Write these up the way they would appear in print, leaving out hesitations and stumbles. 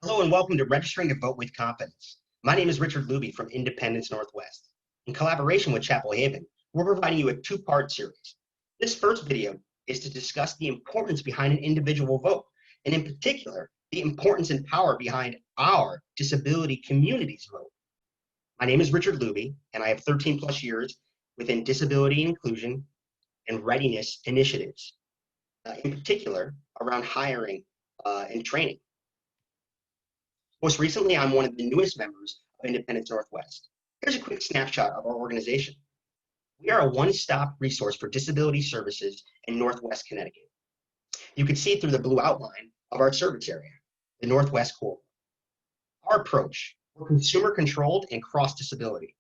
Hello and welcome to Registering to Vote with Confidence. My name is Richard Luby from Independence Northwest. In collaboration with Chapel Haven, we're providing you a two-part series. This first video is to discuss the importance behind an individual vote, and in particular, the importance and power behind our disability community's vote. My name is Richard Luby, and I have 13 plus years within disability inclusion and readiness initiatives, in particular around hiring and training. Most recently, I'm one of the newest members of Independence Northwest. Here's a quick snapshot of our organization. We are a one-stop resource for disability services in Northwest Connecticut. You can see through the blue outline of our service area, the Northwest Corridor. Our approach, we're consumer-controlled and cross-disability,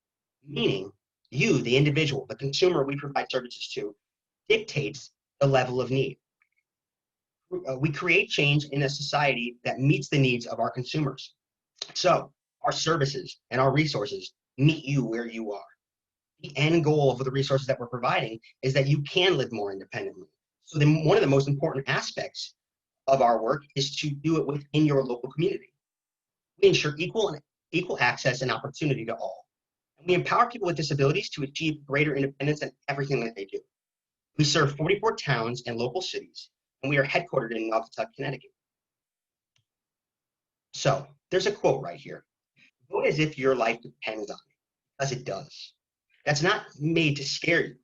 meaning you, the individual, the consumer we provide services to, dictates the level of need. We create change in a society that meets the needs of our consumers. So our services and our resources meet you where you are. The end goal of the resources that we're providing is that you can live more independently. So then one of the most important aspects of our work is to do it within your local community. We ensure equal access and opportunity to all. And we empower people with disabilities to achieve greater independence in everything that they do. We serve 44 towns and local cities, and we are headquartered in Untitled, Connecticut. So there's a quote right here. Vote as if your life depends on it, because it does. That's not made to scare you.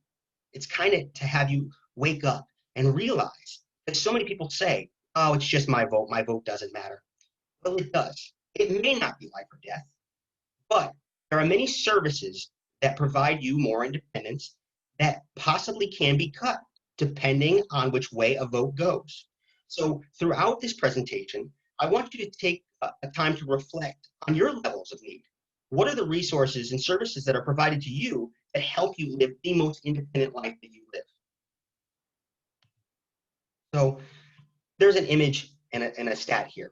It's kind of to have you wake up and realize that so many people say, oh, it's just my vote doesn't matter. Well, it does. It may not be life or death, but there are many services that provide you more independence that possibly can be cut depending on which way a vote goes. So throughout this presentation, I want you to take a time to reflect on your levels of need. What are the resources and services that are provided to you that help you live the most independent life that you live? So there's an image and a stat here.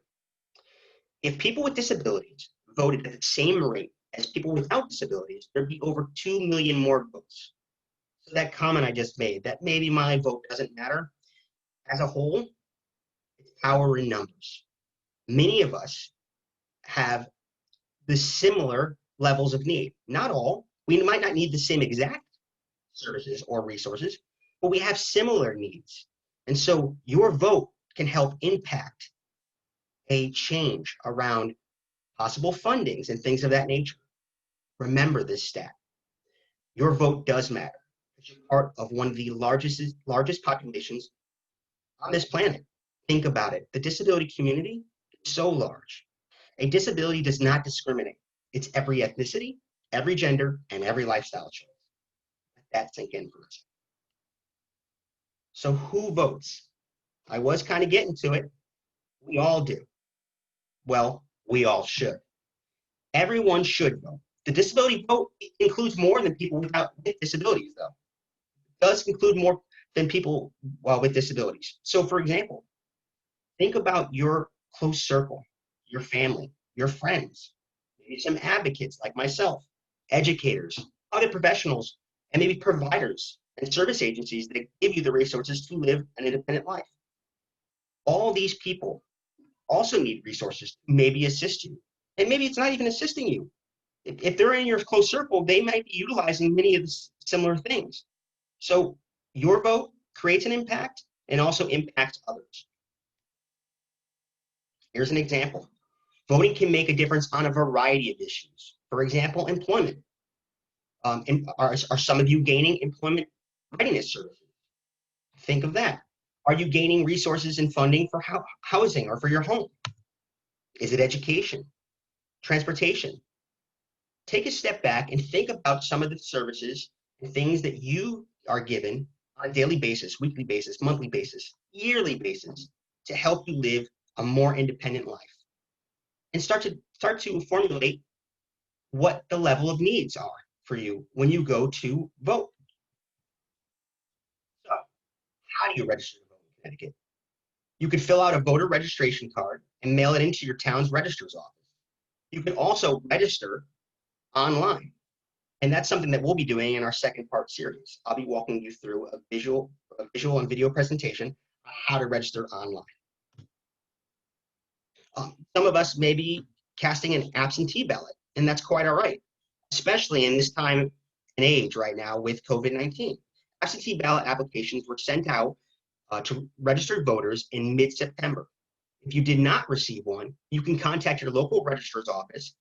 If people with disabilities voted at the same rate as people without disabilities, there'd be over 2 million more votes. So that comment I just made, that maybe my vote doesn't matter, as a whole, it's power in numbers. Many of us have the similar levels of need. Not all. We might not need the same exact services or resources, but we have similar needs. And so your vote can help impact a change around possible fundings and things of that nature. Remember this stat. Your vote does matter. You're part of one of the largest populations on this planet. Think about it. The disability community is so large. A disability does not discriminate. It's every ethnicity, every gender, and every lifestyle choice. Let that sink in for a second. So who votes? I was kind of getting to it. We all do. Well, we all should. Everyone should vote. The disability vote includes more than people with disabilities, though. Does include more than people with disabilities. So for example, think about your close circle, your family, your friends, maybe some advocates like myself, educators, other professionals, and maybe providers and service agencies that give you the resources to live an independent life. All these people also need resources to maybe assist you. And maybe it's not even assisting you. If they're in your close circle, they might be utilizing many of the similar things. So your vote creates an impact and also impacts others. Here's an example. Voting can make a difference on a variety of issues. For example, employment. Are some of you gaining employment readiness services? Think of that. Are you gaining resources and funding for housing or for your home? Is it education, transportation? Take a step back and think about some of the services and things that you are given on a daily basis, weekly basis, monthly basis, yearly basis to help you live a more independent life. And start to formulate what the level of needs are for you when you go to vote. So, how do you register to vote in Connecticut? You could fill out a voter registration card and mail it into your town's registrar's office. You can also register online. And that's something that we'll be doing in our second part series. I'll be walking you through a visual and video presentation on how to register online. Some of us may be casting an absentee ballot, and that's quite all right, especially in this time and age right now with COVID-19. Absentee ballot applications were sent out to registered voters in mid-September. If you did not receive one, you can contact your local registrar's office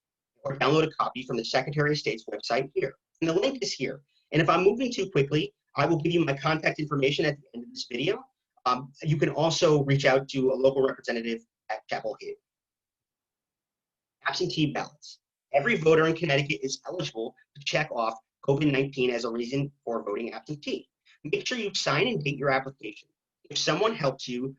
or download a copy from the Secretary of State's website here. And the link is here. And if I'm moving too quickly, I will give you my contact information at the end of this video. You can also reach out to a local representative at Chapel Hill. Absentee ballots. Every voter in Connecticut is eligible to check off COVID-19 as a reason for voting absentee. Make sure you sign and date your application. If someone helps you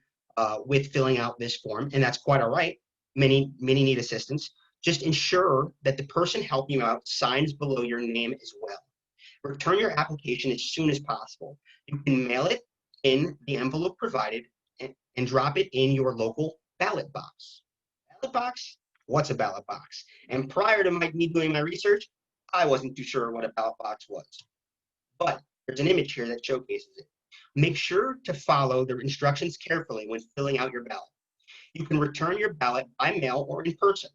with filling out this form, and that's quite all right, many need assistance, just ensure that the person helping you out signs below your name as well. Return your application as soon as possible. You can mail it in the envelope provided and drop it in your local ballot box. Ballot box? What's a ballot box? And prior to me doing my research, I wasn't too sure what a ballot box was. But there's an image here that showcases it. Make sure to follow the instructions carefully when filling out your ballot. You can return your ballot by mail or in person.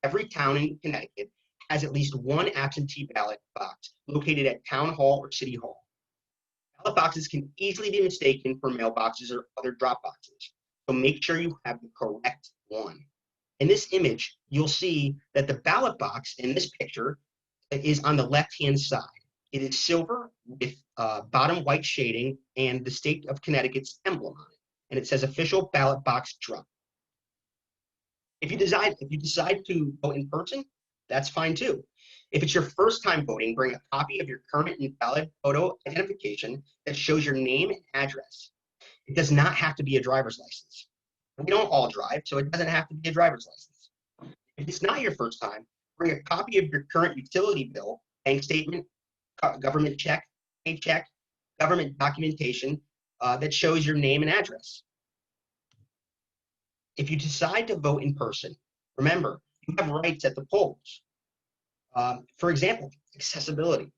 Every town in Connecticut has at least one absentee ballot box located at Town Hall or City Hall. Ballot boxes can easily be mistaken for mailboxes or other drop boxes, so make sure you have the correct one. In this image, you'll see that the ballot box in this picture is on the left-hand side. It is silver with bottom white shading and the state of Connecticut's emblem on it, and it says official ballot box drop. If you decide to vote in person, that's fine too. If it's your first time voting, bring a copy of your current and valid photo identification that shows your name and address. It does not have to be a driver's license. We don't all drive, so it doesn't have to be a driver's license. If it's not your first time, bring a copy of your current utility bill, bank statement, government check, paycheck, government documentation that shows your name and address. If you decide to vote in person, remember, you have rights at the polls. For example, accessibility.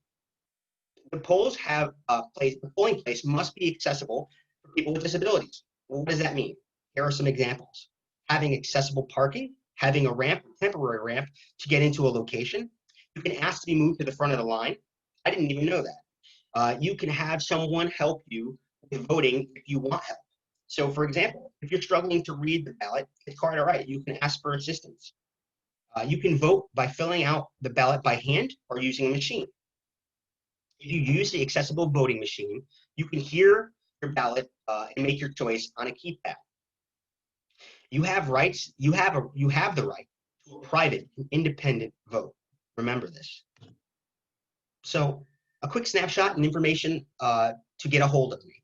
The polls have the polling place must be accessible for people with disabilities. Well, what does that mean? Here are some examples. Having accessible parking, having a ramp, a temporary ramp to get into a location. You can ask to be moved to the front of the line. I didn't even know that. You can have someone help you with voting if you want help. So for example, if you're struggling to read the ballot, it's quite all right. You can ask for assistance. You can vote by filling out the ballot by hand or using a machine. If you use the accessible voting machine, you can hear your ballot and make your choice on a keypad. You have rights. You have the right to a private and independent vote. Remember this. So a quick snapshot and information to get a hold of me.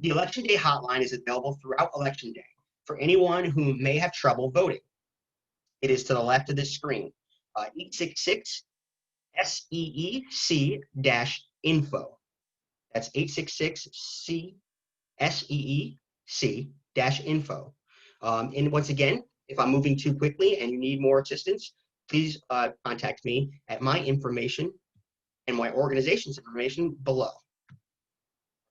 The Election Day hotline is available throughout Election Day for anyone who may have trouble voting. It is to the left of this screen, 866 SEEC-info. That's 866 SEEC-info. And once again, if I'm moving too quickly and you need more assistance, please contact me at my information and my organization's information below.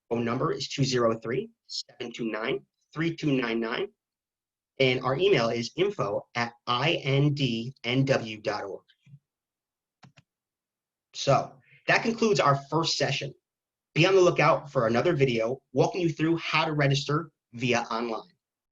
Phone number is 203-729-3299. And our email is info@indnw.org. So that concludes our first session. Be on the lookout for another video walking you through how to register via online.